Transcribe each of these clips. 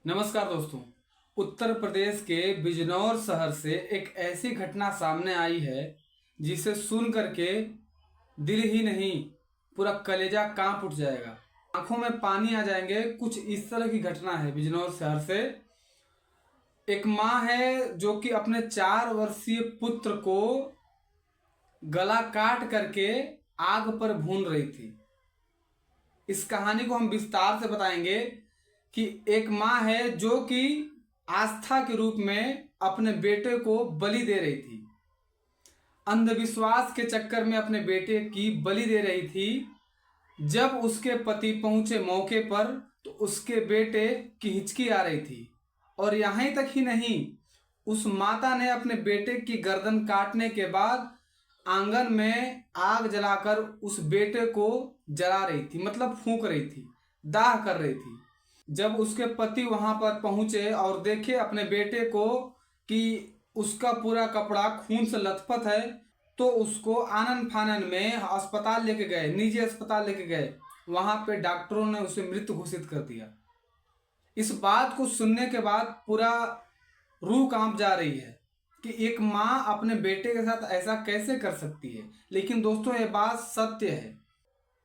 नमस्कार दोस्तों। उत्तर प्रदेश के बिजनौर शहर से एक ऐसी घटना सामने आई है जिसे सुन करके दिल ही नहीं पूरा कलेजा कांप उठ जाएगा, आंखों में पानी आ जाएंगे। कुछ इस तरह की घटना है बिजनौर शहर से। एक माँ है जो कि अपने 4 वर्षीय पुत्र को गला काट करके आग पर भून रही थी। इस कहानी को हम विस्तार से बताएंगे कि एक माँ है जो कि आस्था के रूप में अपने बेटे को बलि दे रही थी, अंधविश्वास के चक्कर में अपने बेटे की बलि दे रही थी। जब उसके पति पहुंचे मौके पर तो उसके बेटे की हिचकी आ रही थी, और यहाँ तक ही नहीं, उस माता ने अपने बेटे की गर्दन काटने के बाद आंगन में आग जलाकर उस बेटे को जला रही थी, मतलब फूंक रही थी, दाह कर रही थी। जब उसके पति वहां पर पहुंचे और देखे अपने बेटे को कि उसका पूरा कपड़ा खून से लथपथ है, तो उसको आनन फानन में अस्पताल लेके गए, निजी अस्पताल लेके गए। वहां पे डॉक्टरों ने उसे मृत घोषित कर दिया। इस बात को सुनने के बाद पूरा रूह कांप जा रही है कि एक माँ अपने बेटे के साथ ऐसा कैसे कर सकती है। लेकिन दोस्तों, ये बात सत्य है।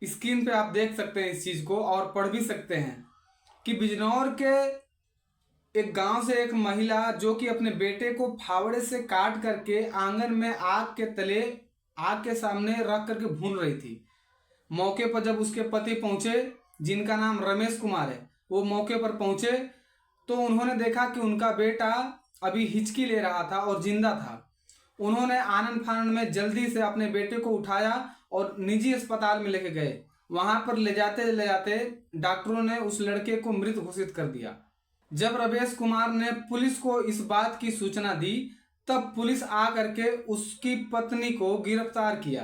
स्क्रीन पे आप देख सकते हैं इस चीज को और पढ़ भी सकते हैं कि बिजनौर के एक गांव से एक महिला जो कि अपने बेटे को फावड़े से काट करके आंगन में आग के तले, आग के सामने रख करके भून रही थी। मौके पर जब उसके पति पहुंचे, जिनका नाम रमेश कुमार है, वो मौके पर पहुंचे तो उन्होंने देखा कि उनका बेटा अभी हिचकी ले रहा था और जिंदा था। उन्होंने आनन फानन में जल्दी से अपने बेटे को उठाया और निजी अस्पताल में लेके गए। वहां पर ले जाते डॉक्टरों ने उस लड़के को मृत घोषित कर दिया। जब रमेश कुमार ने पुलिस को इस बात की सूचना दी, तब पुलिस आ करके उसकी पत्नी को गिरफ्तार किया।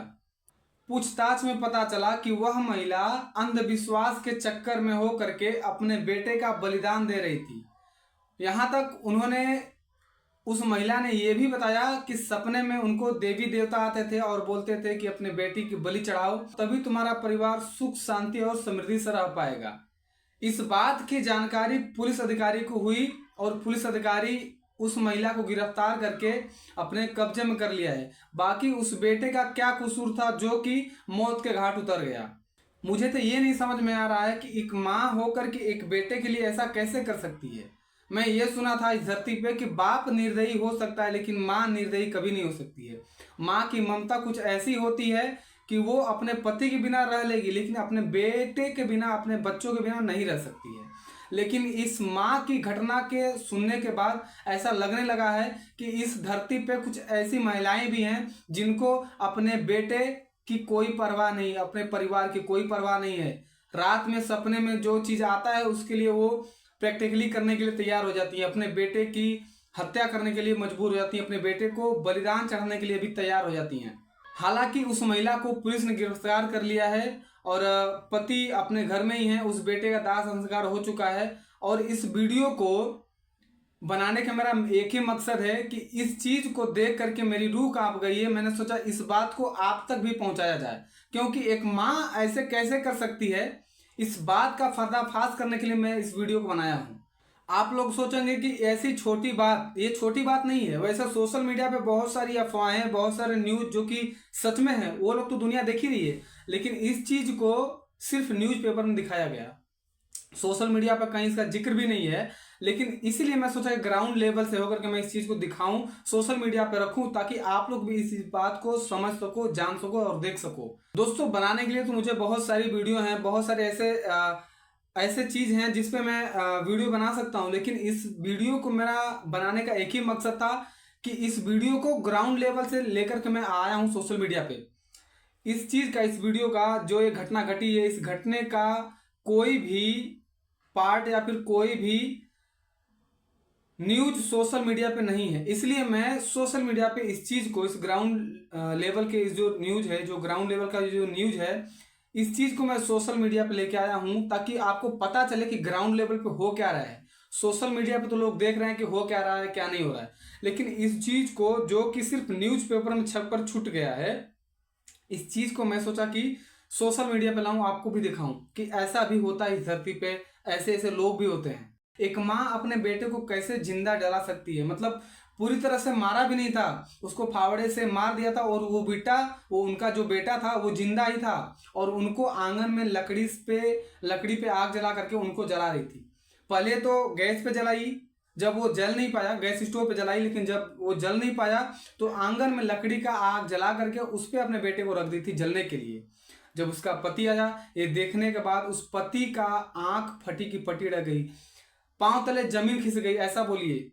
पूछताछ में पता चला कि वह महिला अंधविश्वास के चक्कर में हो करके अपने बेटे का बलिदान दे रही थी। यहाँ तक उन्होंने, उस महिला ने यह भी बताया कि सपने में उनको देवी देवता आते थे और बोलते थे कि अपने बेटी की बलि चढ़ाओ, तभी तुम्हारा परिवार सुख शांति और समृद्धि से रह पाएगा। इस बात की जानकारी पुलिस अधिकारी को हुई और पुलिस अधिकारी उस महिला को गिरफ्तार करके अपने कब्जे में कर लिया है। बाकी उस बेटे का क्या कसूर था जो कि मौत के घाट उतर गया। मुझे तो ये नहीं समझ में आ रहा है कि एक माँ होकर के एक बेटे के लिए ऐसा कैसे कर सकती है। मैं ये सुना था इस धरती पे कि बाप निर्दयी हो सकता है लेकिन माँ निर्दयी कभी नहीं हो सकती है। माँ की ममता कुछ ऐसी होती है कि वो अपने पति के बिना रह लेगी लेकिन अपने बेटे के बिना, अपने बच्चों के बिना नहीं रह सकती है। लेकिन इस माँ की घटना के सुनने के बाद ऐसा लगने लगा है कि इस धरती पे कुछ ऐसी महिलाएं भी हैं जिनको अपने बेटे की कोई परवाह नहीं, अपने परिवार की कोई परवाह नहीं है। रात में सपने में जो चीज आता है उसके लिए वो प्रैक्टिकली करने के लिए तैयार हो जाती है, अपने बेटे की हत्या करने के लिए मजबूर हो जाती है, अपने बेटे को बलिदान चढ़ाने के लिए भी तैयार हो जाती हैं। हालांकि उस महिला को पुलिस ने गिरफ्तार कर लिया है और पति अपने घर में ही है। उस बेटे का दाह संस्कार हो चुका है। और इस वीडियो को बनाने का मेरा एक ही मकसद है कि इस चीज को देख करके मेरी रूह कांप गई है। मैंने सोचा इस बात को आप तक भी पहुंचाया जाए, क्योंकि एक माँ ऐसे कैसे कर सकती है, इस बात का पर्दाफाश करने के लिए मैं इस वीडियो को बनाया हूं। आप लोग सोचेंगे कि ऐसी छोटी बात, ये छोटी बात नहीं है। वैसे सोशल मीडिया पे बहुत सारी अफवाहें, बहुत सारे न्यूज जो कि सच में है, वो लोग तो दुनिया देख ही रही है। लेकिन इस चीज को सिर्फ न्यूज़पेपर में दिखाया गया, सोशल मीडिया पर कहीं इसका जिक्र भी नहीं है। लेकिन इसीलिए मैं सोचा ग्राउंड लेवल से होकर के मैं इस चीज को दिखाऊं, सोशल मीडिया पे रखूं, ताकि आप लोग भी इस बात को समझ सको, जान सको और देख सको। दोस्तों, बनाने के लिए तो मुझे बहुत सारी वीडियो हैं, बहुत सारे ऐसे चीज हैं जिसपे मैं वीडियो बना सकता हूं। लेकिन इस वीडियो को मेरा बनाने का एक ही मकसद था कि इस वीडियो को ग्राउंड लेवल से लेकर के मैं आया हूं सोशल मीडिया पे। इस चीज का, इस वीडियो का, जो ये घटना घटी है, इस घटने का कोई भी पार्ट या फिर कोई भी न्यूज सोशल मीडिया पे नहीं है। इसलिए मैं सोशल मीडिया पे इस चीज को, इस ग्राउंड लेवल के इस जो न्यूज है, जो ग्राउंड लेवल का जो न्यूज है, इस चीज को मैं सोशल मीडिया पे लेके आया हूं ताकि आपको पता चले कि ग्राउंड लेवल पे हो क्या रहा है। सोशल मीडिया पे तो लोग देख रहे हैं कि हो क्या रहा है, क्या नहीं हो रहा है, लेकिन इस चीज को जो कि सिर्फ न्यूज़पेपर में छपकर छूट गया है, इस चीज को मैं सोचा कि सोशल मीडिया पे लाऊं, आपको भी दिखाऊं कि ऐसा भी होता है इस धरती पे, ऐसे ऐसे लोग भी होते हैं। एक माँ अपने बेटे को कैसे जिंदा जला सकती है? मतलब पूरी तरह से मारा भी नहीं था, उसको फावड़े से मार दिया था, और वो उनका जो बेटा था वो जिंदा ही था, और उनको आंगन में लकड़ी पे आग जला करके उनको जला रही थी। पहले तो गैस पे जलाई, जब वो जल नहीं पाया, गैस स्टोव पे जलाई, लेकिन जब वो जल नहीं पाया तो आंगन में लकड़ी का आग जला करके उस पर अपने बेटे को रख दी थी जलने के लिए। जब उसका पति आया, ये देखने के बाद उस पति का आंख फटी की पटी रह गई, पांव तले जमीन खिसक गई। ऐसा बोलिए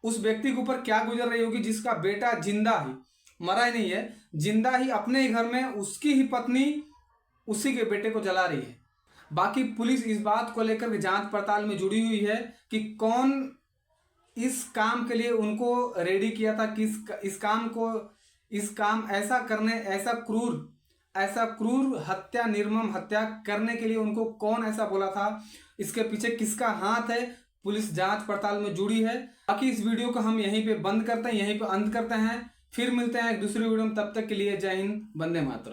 उस व्यक्ति के ऊपर क्या गुजर रही होगी जिसका बेटा जिंदा ही, मरा ही नहीं है, जिंदा ही अपने ही घर में उसकी ही पत्नी उसी के बेटे को जला रही है। बाकी पुलिस इस बात को लेकर जांच पड़ताल में जुड़ी हुई है कि कौन इस काम के लिए उनको रेडी किया था, इस काम ऐसा क्रूर हत्या, निर्मम हत्या करने के लिए उनको कौन ऐसा बोला था, इसके पीछे किसका हाथ है, पुलिस जांच पड़ताल में जुड़ी है। बाकी इस वीडियो को हम यहीं पे बंद करते हैं, यहीं पे अंत करते हैं, फिर मिलते हैं एक दूसरी वीडियो में। तब तक के लिए जय हिंद, वंदे मातरम।